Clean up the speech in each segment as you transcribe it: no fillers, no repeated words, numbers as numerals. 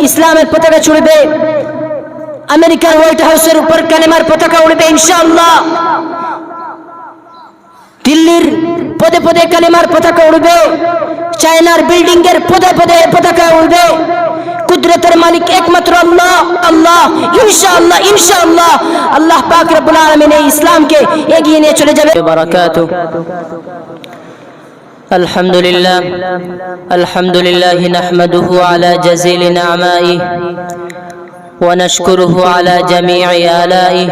ইসলামের পতাকা ছুড়বে, আমেরিকার হোয়াইট হাউসের উপর কালেমার পতাকা উড়বে ইনশাআল্লাহ, দিল্লির পদে পদে কালেমার পতাকা উড়বে, চায়নার বিল্ডিং এর পদে পদে পতাকা উড়বে। কুদরতের মালিক একমাত্র আল্লাহ, আল্লাহ ইনশাআল্লাহ ইনশাআল্লাহ আল্লাহ পাক রব্বুল আলামিন এই ইসলামকে এগিয়ে নিয়ে চলে যাবে। বারাকাতু। আলহামদুলিল্লাহ, আলহামদুলিল্লাহ নাহমাদুহু আলা জাযিল নি'মাইহি ওয়া নাশকুরুহু আলা জামিই আলাইহি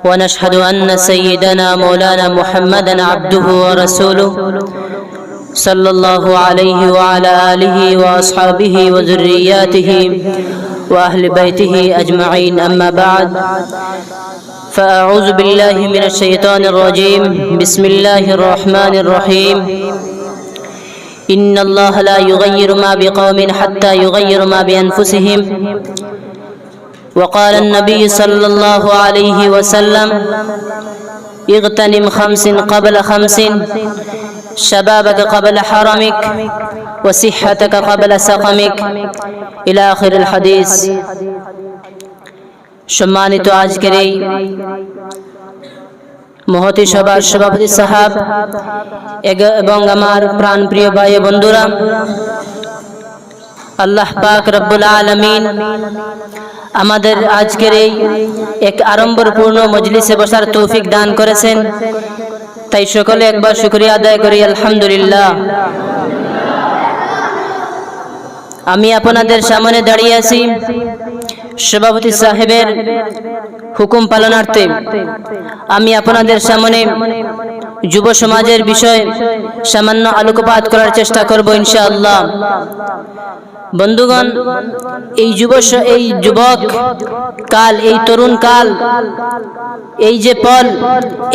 ওয়া নাশহাদু আন্না সাইয়্যিদানা মাওলানা মুহাম্মাদান আবদুহু ওয়া রাসূলুহু সাল্লাল্লাহু আলাইহি ওয়া আলা আলিহি ওয়া আসহাবিহি ওয়া যুররিয়াতিহি ওয়া আহলি বাইতিহি আজমাইন, আম্মা বা'দ। فأعوذ بالله من الشيطان الرجيم. بسم الله الرحمن الرحيم. إن الله لا يغير ما بقوم حتى يغير ما بأنفسهم. وقال النبي صلى الله عليه وسلم: اغتنم 5 قبل 5، شبابك قبل حرمك وصحتك قبل سقمك، إلى آخر الحديث. সম্মানিত আজকের এই মহতি সভার সভাপতি সাহেব এবং আমার প্রাণপ্রিয় ভাই বন্ধুরা, আল্লাহ পাক রব্বুল আলামিন আমাদের আজকের এই এক আড়ম্বরপূর্ণ মজলিসে বসার তৌফিক দান করেছেন, তাই সকলে একবার শুকরিয়া আদায় করি আলহামদুলিল্লাহ। আমি আপনাদের সামনে দাঁড়িয়ে আছি সভাপতি সাহেবের হুকুম পালনার্থে। আমি আপনাদের সামনে যুব সমাজের বিষয় সামান্য আলোকপাত করার চেষ্টা করব ইনশাআল্লাহ। বন্ধুগণ, এই যুবক কাল, এই তরুণ কাল, এই যে পল,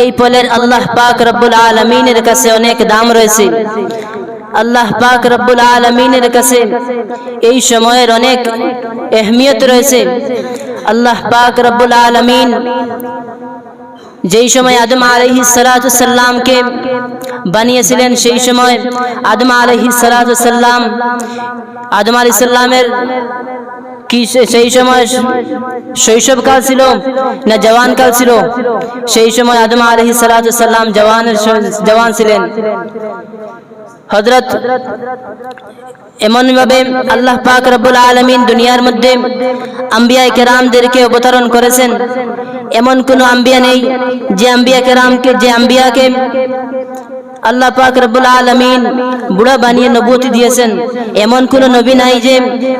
এই পলের আল্লাহ পাক রব্বুল আলামিনের কাছে অনেক দাম রয়েছে। আল্লাহ পাক রব্বুল আলামিনের কাছে এই সময়ের অনেক আহমিয়ত রয়েছে। আল্লাহ পাক রব্বুল আলামিন যেই সময় আদম আলাইহিস সালাতু সাল্লামকে বানিয়েছিলেন, সেই সময় আদম আলাইহিস সালাতু সাল্লাম, আদম আলাইহিস সালামের কি সেই সময় শৈশবকাল ছিল না জওয়ানকাল ছিল? সেই সময় আদম আলাইহিস সালাতু সাল্লাম জওয়ান ছিলেন। হযরত এমন ভাবে আল্লাহ পাক রব্বুল আলামিন দুনিয়ার মধ্যে আম্বিয়া কেরামদেরকে অবতরণ করেছেন। এমন কোন আম্বিয়া নেই যে আম্বিয়াকে আল্লাহ পাক রব্বুল আলামিন বুড়া বানিয়ে নবুয়ত দিয়েছেন। এমন কোন নবী নাই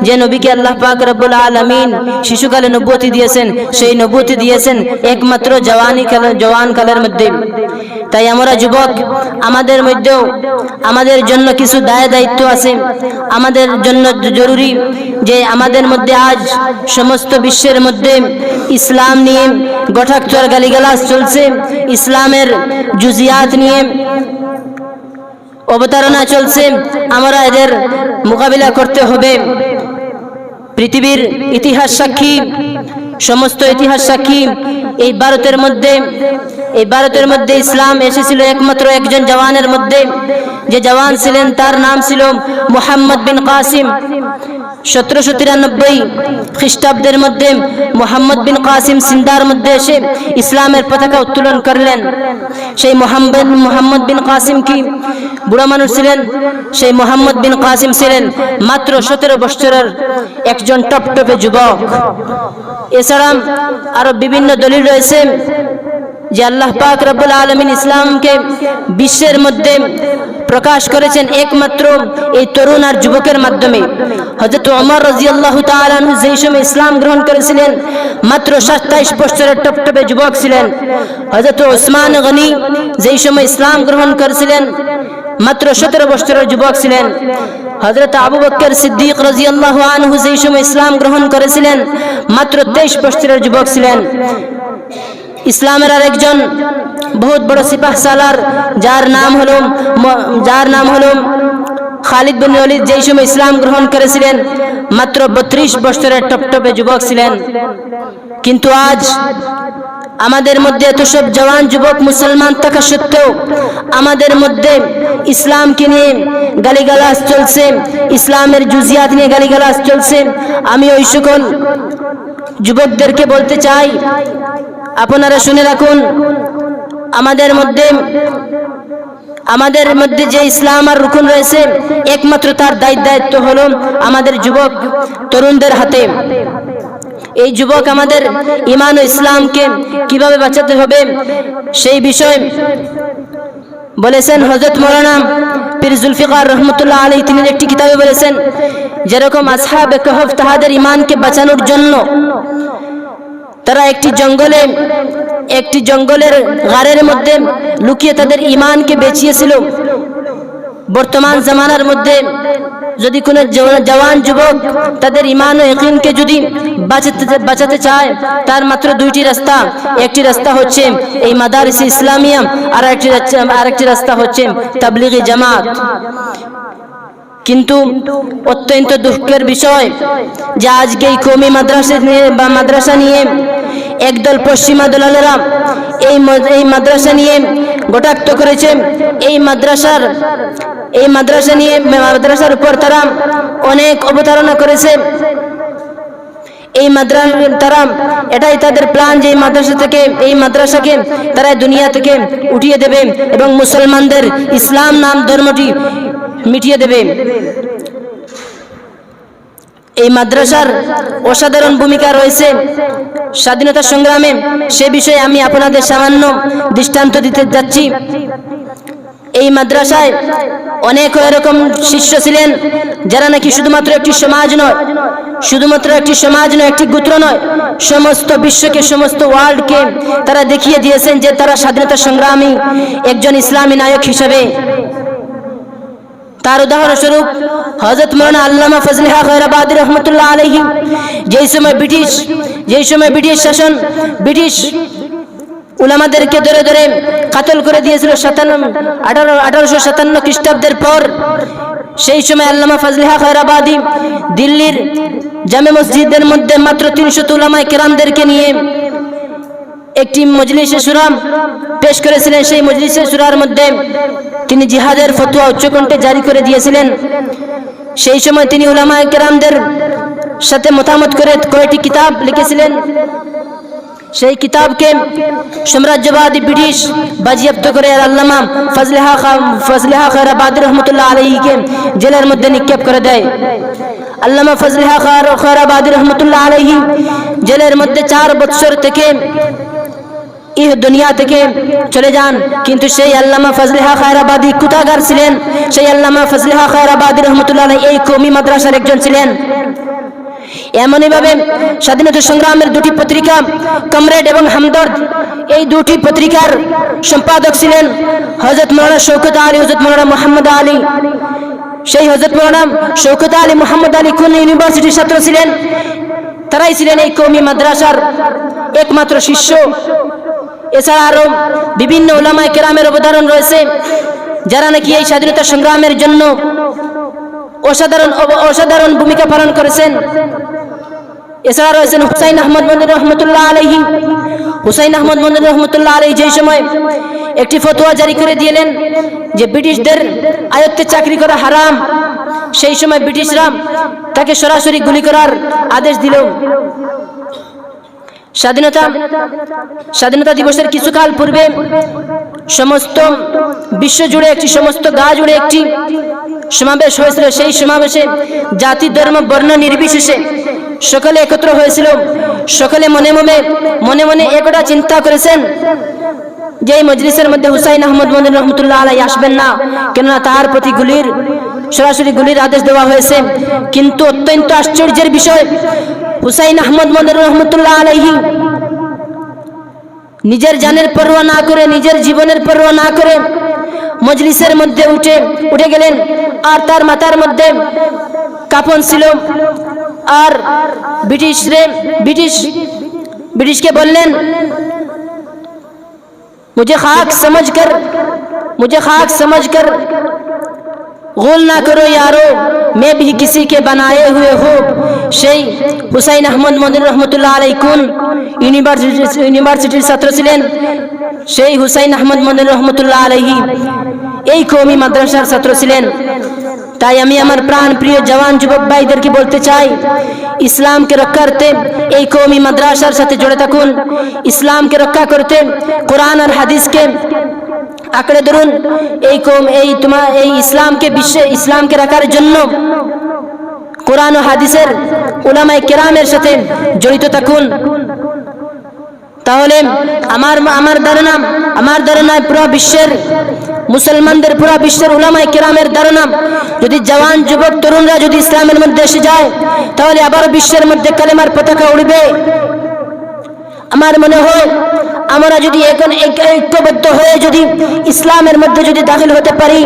যে নবীকে আল্লাহ পাক রব্বুল আলামিন শিশুকালে নবুয়ত দিয়েছেন। সেই নবুয়ত দিয়েছেন একমাত্র জওয়ান কালের মধ্যে। তাই আমরা যুবক, আমাদের মধ্যেও আমাদের জন্য কিছু দায়িত্ব আছে। আমাদের জন্য জরুরি যে আমাদের মধ্যে আজ সমস্ত বিশ্বের মধ্যে ইসলাম নিয়ে গঠাকচর গালিগালাজ চলছে, ইসলামের জুজিয়াত নিয়ে অবতারণা চলছে। আমরা এদের মোকাবিলা করতে হবে। পৃথিবীর ইতিহাস সাক্ষী, সমস্ত ইতিহাস সাক্ষী, এই ভারতের মধ্যে ইসলাম এসেছিল একমাত্র একজন জওয়ানের মধ্যে। যে জওয়ান ছিলেন তার নাম ছিল মুহাম্মদ বিন কাসিম। 1793 খ্রিস্টাব্দের মধ্যে মুহাম্মদ বিন কাসিম সিন্ধার মধ্যে এসে ইসলামের পতাকা উত্তোলন করলেন। সেই মুহাম্মদ বিন কাসিম কি বুড়া মানুষ ছিলেন? সেই মুহাম্মদ বিন কাসিম ছিলেন মাত্র 17 বছরের একজন টপটপে যুবক। এছাড়া আরো বিভিন্ন দলিল রয়েছে যে আল্লাহ পাক রব্বুল আলামিন ইসলামকে বিশ্বের মধ্যে প্রকাশ করেছেন একমাত্র এই তরুণ আর যুবকের মাধ্যমে। হযরত ওমর রাদিয়াল্লাহু তাআলা আনহু যেই সময় ইসলাম গ্রহণ করেছিলেন মাত্র 27 বছরের টপটপে যুবক ছিলেন। হযরত ওসমান গনি যেই সময় ইসলাম গ্রহণ করেছিলেন মাত্র 17 বছরের যুবক ছিলেন। হযরত আবু বকর সিদ্দিক রাদিয়াল্লাহু আনহু যেই সময় ইসলাম গ্রহণ করেছিলেন মাত্র 23 বছরের যুবক ছিলেন। ইসলামের আরেকজন বহুত বড় সিপাহ সালার যার নাম হলো খালিদ বিন ওয়ালিদ, যেই সময় ইসলাম গ্রহণ করেছিলেন মাত্র 32 বছরের টপটপে যুবক ছিলেন। কিন্তু আজ আমাদের মধ্যে এত সব জওয়ান যুবক মুসলমান থাকা সত্ত্বেও আমাদের মধ্যে ইসলামকে নিয়ে গালিগালাজ চলছে, ইসলামের জুজিয়াত নিয়ে গালিগালাজ চলছে। আমি ওই সকল যুবকদেরকে বলতে চাই, আপনারা শুনে রাখুন, আমাদের মধ্যে যে ইসলাম আর রুকুন রয়েছে, একমাত্র তার দায়িত্ব হলো আমাদের যুবক তরুণদের হাতে। এই যুবক আমাদের ঈমান ও ইসলামকে কিভাবে বাঁচাতে হবে সেই বিষয়ে বলেছেন হযরত মাওলানা পীর জুলফিকার রহমতুল্লাহ আলাইহি। তিনি একটি কিতাবে বলেছেন, যেরকম আসহাবে কাহফ তাহাদের ঈমানকে বাঁচানোর জন্য তারা একটি জঙ্গলের গারের মধ্যে লুকিয়ে তাদের ঈমানকে বেঁচিয়েছিল। বর্তমান জামানার মধ্যে যদি কোনো জওয়ান যুবক তাদের ঈমান ও ইয়াকিনকে যদি বাঁচাতে চায়, তার মাত্র দুইটি রাস্তা। একটি রাস্তা হচ্ছে এই মাদারিস ইসলামিয়া, আর একটি রাস্তা হচ্ছে তাবলীগি জামাত। কিন্তু অত্যন্ত দুঃখের বিষয় যে আজকে এই কওমি মাদ্রাসা নিয়ে একদল পশ্চিমা দলালেরা এই মাদ্রাসা নিয়ে গোটাক্ত করেছে। এই মাদ্রাসার উপর তারা অনেক অবতারণা করেছে। তারা এটাই তাদের প্ল্যান যে এই মাদ্রাসাকে তারা দুনিয়া থেকে উঠিয়ে দেবে এবং মুসলমানদের ইসলাম নাম ধর্মটি মিটিয়ে দেবে। এই মাদ্রাসার অসাধারণ ভূমিকা রয়েছে স্বাধীনতা সংগ্রামে, সে বিষয়ে আমি আপনাদের সামান্য দৃষ্টান্ত দিতে যাচ্ছি। এই মাদ্রাসায় অনেক এরকম শিষ্য ছিলেন যারা নাকি শুধুমাত্র একটি সমাজ নয়, একটি গোত্র নয়, সমস্ত বিশ্বকে, সমস্ত ওয়ার্ল্ডকে তারা দেখিয়ে দিয়েছেন যে তারা স্বাধীনতা সংগ্রামী একজন ইসলামী নায়ক হিসেবে। তার উদাহরণস্বরূপ হযরত মাওলানা আল্লামা ফজলে হক খয়রাবাদী রহমতুল্লাহ আলাইহি যেই সময় ব্রিটিশ শাসন ব্রিটিশ উলামাদেরকে ধরে ধরে কাতল করে দিয়েছিল 1857 খ্রিস্টাব্দের পর, সেই সময় আল্লামা ফজলে হক খয়রাবাদী দিল্লির জামে মসজিদের মধ্যে মাত্র 300 উলামায়ে কেরামদেরকে নিয়ে একটি মজলিসে শুরা পেশ করেছিলেন। সেই মজলিসে শুরার মধ্যে তিনি জিহাদের ফতোয়া উচ্চকণ্ঠে জারি করে দিয়েছিলেন। সেই সময় তিনি উলামায়ে কেরামদের সাথে মতামত করে কয়েকটি কিতাব লিখেছিলেন। সেই কিতাবকে সাম্রাজ্যবাদী ব্রিটিশ বাজেয়াপ্ত করে আল্লামা ফজলে হক খয়রাবাদী রহমতুল্লাহ আলাইহিকে জেলের মধ্যে নিক্ষেপ করে দেয়। আল্লামা ফজলে হক খয়রাবাদী রহমতুল্লাহ আলাইহি জেলের মধ্যে 4 বছর থেকে এই দুনিয়া থেকে চলে যান। কিন্তু সেই আল্লামা ফজলে হক খয়রাবাদী কুতাগার ছিলেন। সেই আল্লামা ফজলে হক খয়রাবাদী রহমতুল্লাহ আলাইহি এই কওমি মাদ্রাসার একজন ছিলেন। এমনই ভাবে স্বাধীনতা সংগ্রামের দুটি পত্রিকা কমরেড এবং হামদর্দ, এই দুটি পত্রিকার সম্পাদক ছিলেন হযরত মাওলানা শওকত আলী, হযরত মাওলানা মুহাম্মদ আলী। সেই হযরত মাওলানা শওকত আলী, মুহাম্মদ আলী কোন ইউনিভার্সিটির ছাত্র ছিলেন? তারাই ছিলেন এই কওমি মাদ্রাসার একমাত্র শিষ্য। এছাড়া আরো বিভিন্ন উলামায়ে কেরামের অবদান রয়েছে যারা নাকি এই স্বাধীনতা সংগ্রামের জন্য অসাধারণ ভূমিকা পালন করেছেন। এছাড়া রয়েছেন হুসাইন আহমদ মনির রহমতুল্লাহ আলাইহি। হুসাইন আহমদ মনির রহমতুল্লাহ আলাইহি যেই সময় একটি ফতোয়া জারি করে দিলেন যে ব্রিটিশদের আয়ত্তে চাকরি করা হারাম, সেই সময় ব্রিটিশরা তাকে সরাসরি গুলি করার আদেশ দিল। স্বাধীনতা দিবসের কিছুকাল পূর্বে সমস্ত বিশ্ব জুড়ে সমস্ত গা জুড়ে একটি সমাবেশ হয়েছিল। সেই সমাবেশে জাতি ধর্ম বর্ণ নির্বিশেষে সকলে একত্র হয়েছিল। সকলে মনে মনে একটা চিন্তা করেছেন যে এই মজলিসের মধ্যে হুসাইন আহমদ মনির রহমতুল্লাহ আলাইহি আসবেন না, কেননা তার প্রতি সরাসরি গুলির আদেশ দেওয়া হয়েছে। কিন্তু অত্যন্ত আশ্চর্যের বিষয়, হুসাইন আহমদ মনির রহমতুল্লাহ আলাইহি নিজের জানের পরোয়া না করে, নিজের জীবনের পরোয়া না করে মজলিসের মধ্যে উঠে গেলেন। আর তার মাথার মধ্যে কাফন ছিল। আর ব্রিটিশকে বললেন, मुझे खाक समझकर गोल ना करो यारो, मैं भी किसी के बनाए हुए हो। সেই হুসাইন আহমদ মদিনী রহমতুল্লাহ আলাইহি কোন ইউনিভার্সিটির ছাত্র ছিলেন? সেই হুসাইন আহমদ মদিনী রহমতুল্লাহ আলাইহি এই কওমি মাদ্রাসার ছাত্র ছিলেন। তাই আমি আমার প্রাণ প্রিয় জওয়ান যুবক ভাইদেরকে বলতে চাই, ইসলামকে রক্ষা করতে এই কওমি মাদ্রাসার সাথে জড়ে থাকুন। ইসলামকে রক্ষা করতে কোরআন আর হাদিসকে আঁকড়ে ধরুন। এই ইসলামকে রাখার জন্য কোরআন ও হাদিসের উলামায়ে কেরামের সাথে জড়িত থাকুন। তাহলে আমার ধারণা পুরো বিশ্বের মুসলমানদের, পুরো বিশ্বের উলামায়ে কেরামের ধারণা, যদি জওয়ান যুবক তরুণরা যদি ইসলামের মধ্যে এসে যায়, তাহলে আবার বিশ্বের মধ্যে কালেমার পতাকা উড়বে। আমার মনে হয় আমরা যদি এখন ঐক্যবদ্ধ হয়ে যদি ইসলামের মধ্যে যদি দাখিল হতে পারি,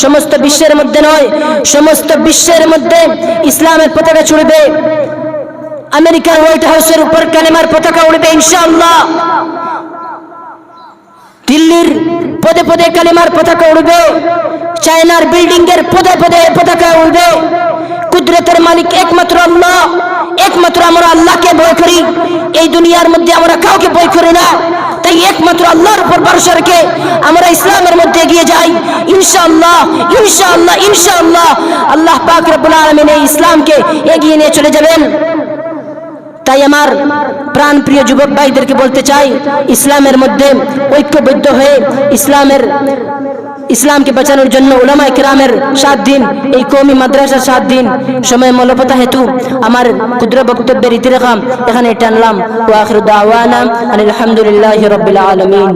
সমস্ত বিশ্বের মধ্যে নয়, সমস্ত বিশ্বের মধ্যে ইসলামের পতাকা ছুড়বে। আমেরিকার হোয়াইট হাউসের উপর কালেমার পতাকা উড়বে ইনশাআল্লাহ। দিল্লির পদে পদে কালেমার পতাকা উড়বে। চায়নার বিল্ডিং এর পদে পদে পতাকা উড়বে। কুদরতের মালিক একমাত্র আল্লাহ। একমাত্র আমরা আল্লাহকে ভয় করি, এই দুনিয়ার মধ্যে আমরা কাউকে ভয় করি না। তাই একমাত্র আল্লাহর উপর ভরসা রেখে আমরা ইসলামের মধ্যে এগিয়ে যাই ইনশাআল্লাহ। ইনশাআল্লাহ ইনশাআল্লাহ আল্লাহ পাক রব্বুল আলামিন এই ইসলামকে এগিয়ে নিয়ে চলে যাবেন। তাই আমার প্রাণ প্রিয় যুবক ভাইদেরকে বলতে চাই, ইসলামের মধ্যে ঐক্যবদ্ধ হয়ে ইসলামকে বাঁচানোর জন্য উলামায়ে কেরামের 7 দিন, এই কওমি মাদ্রাসার 7 দিন সময় মূল্যপতা হেতু আমার ক্ষুদ্র বক্তব্যের ইতিরেখা এখানে টানলাম। ওয়া আখিরু দাওয়ানা আলহামদুলিল্লাহি রাব্বিল আলামিন।